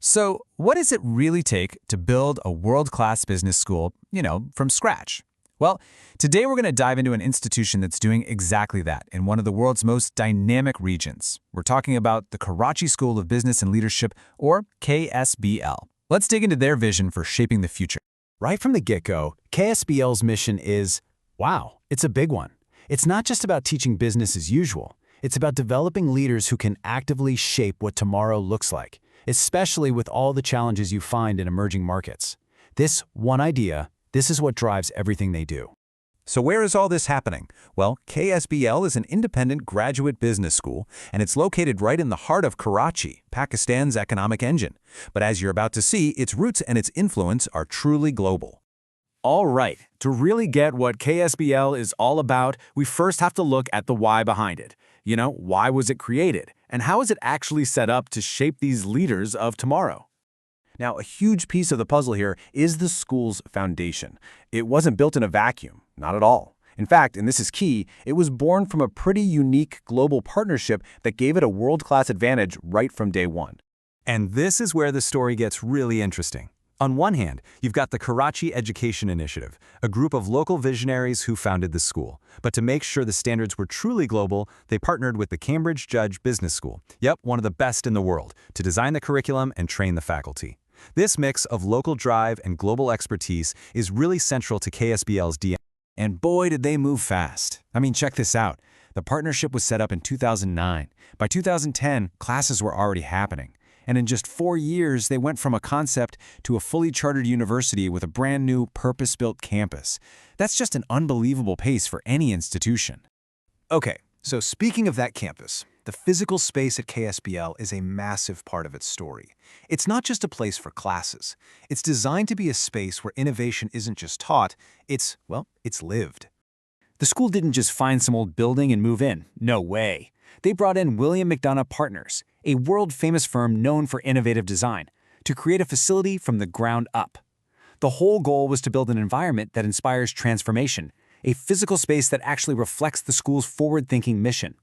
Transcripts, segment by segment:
So, what does it really take to build a world-class business school, from scratch? Well, today we're going to dive into an institution that's doing exactly that in one of the world's most dynamic regions. We're talking about the Karachi School of Business and Leadership, or KSBL. Let's dig into their vision for shaping the future. Right from the get-go, KSBL's mission is, wow, it's a big one. It's not just about teaching business as usual. It's about developing leaders who can actively shape what tomorrow looks like, especially with all the challenges you find in emerging markets. This one idea, this is what drives everything they do. So where is all this happening? Well, KSBL is an independent graduate business school, and it's located right in the heart of Karachi, Pakistan's economic engine. But as you're about to see, its roots and its influence are truly global. All right, to really get what KSBL is all about, we first have to look at the why behind it. Why was it created? And how is it actually set up to shape these leaders of tomorrow? Now, a huge piece of the puzzle here is the school's foundation. It wasn't built in a vacuum, not at all. In fact, and this is key, it was born from a pretty unique global partnership that gave it a world-class advantage right from day one. And this is where the story gets really interesting. On one hand, you've got the Karachi Education Initiative, a group of local visionaries who founded the school. But to make sure the standards were truly global, they partnered with the Cambridge Judge Business School, one of the best in the world, to design the curriculum and train the faculty. This mix of local drive and global expertise is really central to KSBL's DNA. And boy, did they move fast. Check this out. The partnership was set up in 2009. By 2010, classes were already happening. And in just 4 years, they went from a concept to a fully chartered university with a brand new, purpose-built campus. That's just an unbelievable pace for any institution. Okay, so speaking of that campus, the physical space at KSBL is a massive part of its story. It's not just a place for classes. It's designed to be a space where innovation isn't just taught, it's lived. The school didn't just find some old building and move in. No way. They brought in William McDonough Partners, a world-famous firm known for innovative design, to create a facility from the ground up. The whole goal was to build an environment that inspires transformation, a physical space that actually reflects the school's forward-thinking mission.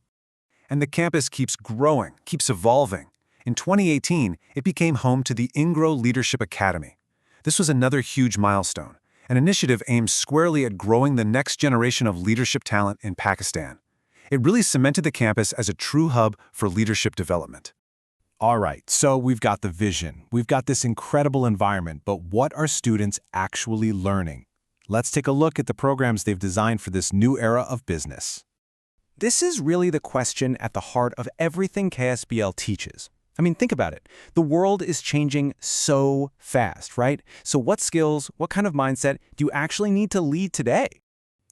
And the campus keeps growing, keeps evolving. In 2018, it became home to the Engro Leadership Academy. This was another huge milestone, an initiative aimed squarely at growing the next generation of leadership talent in Pakistan. It really cemented the campus as a true hub for leadership development. All right, so we've got the vision, we've got this incredible environment, but what are students actually learning? Let's take a look at the programs they've designed for this new era of business. This is really the question at the heart of everything KSBL teaches. Think about it. The world is changing so fast, right? So what skills, what kind of mindset do you actually need to lead today?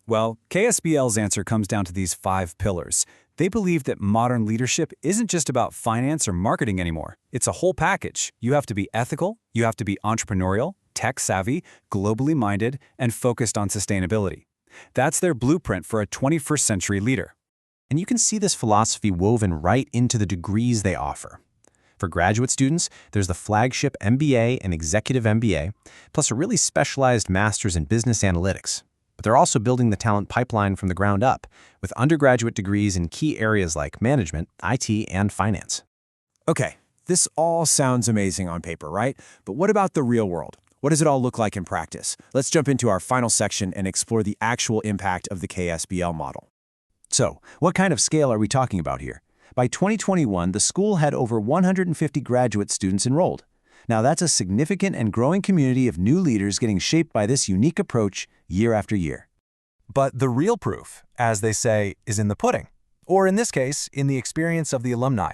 Well, KSBL's answer comes down to these 5 pillars. They believe that modern leadership isn't just about finance or marketing anymore. It's a whole package. You have to be ethical, you have to be entrepreneurial, tech-savvy, globally minded, and focused on sustainability. That's their blueprint for a 21st century leader. And you can see this philosophy woven right into the degrees they offer. For graduate students, there's the flagship MBA and Executive MBA, plus a really specialized Master's in Business Analytics. But they're also building the talent pipeline from the ground up, with undergraduate degrees in key areas like management, IT, and finance. Okay, this all sounds amazing on paper, right? But what about the real world? What does it all look like in practice? Let's jump into our final section and explore the actual impact of the KSBL model. So, what kind of scale are we talking about here? By 2021, the school had over 150 graduate students enrolled. Now that's a significant and growing community of new leaders getting shaped by this unique approach year after year. But the real proof, as they say, is in the pudding. Or in this case, in the experience of the alumni.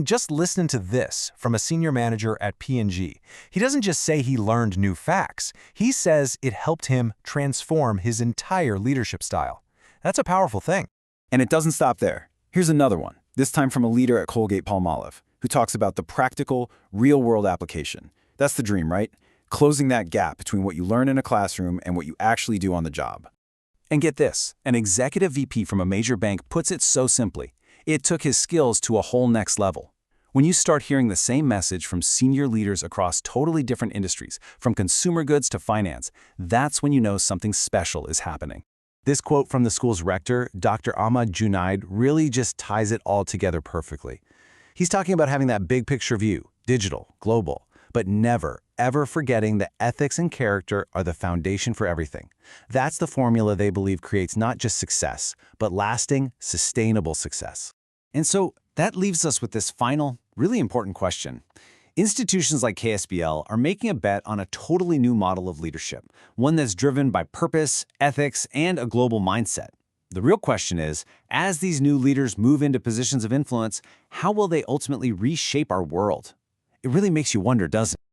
Just listen to this from a senior manager at P&G. He doesn't just say he learned new facts. He says it helped him transform his entire leadership style. That's a powerful thing. And it doesn't stop there. Here's another one, this time from a leader at Colgate-Palmolive, who talks about the practical, real-world application. That's the dream, right? Closing that gap between what you learn in a classroom and what you actually do on the job. And get this, an executive VP from a major bank puts it so simply. It took his skills to a whole next level. When you start hearing the same message from senior leaders across totally different industries, from consumer goods to finance, that's when you know something special is happening. This quote from the school's rector, Dr. Ahmad Junaid, really just ties it all together perfectly. He's talking about having that big picture view, digital, global, but never, ever forgetting that ethics and character are the foundation for everything. That's the formula they believe creates not just success, but lasting, sustainable success. And so that leaves us with this final, really important question. Institutions like KSBL are making a bet on a totally new model of leadership, one that's driven by purpose, ethics, and a global mindset. The real question is, as these new leaders move into positions of influence, how will they ultimately reshape our world? It really makes you wonder, doesn't it?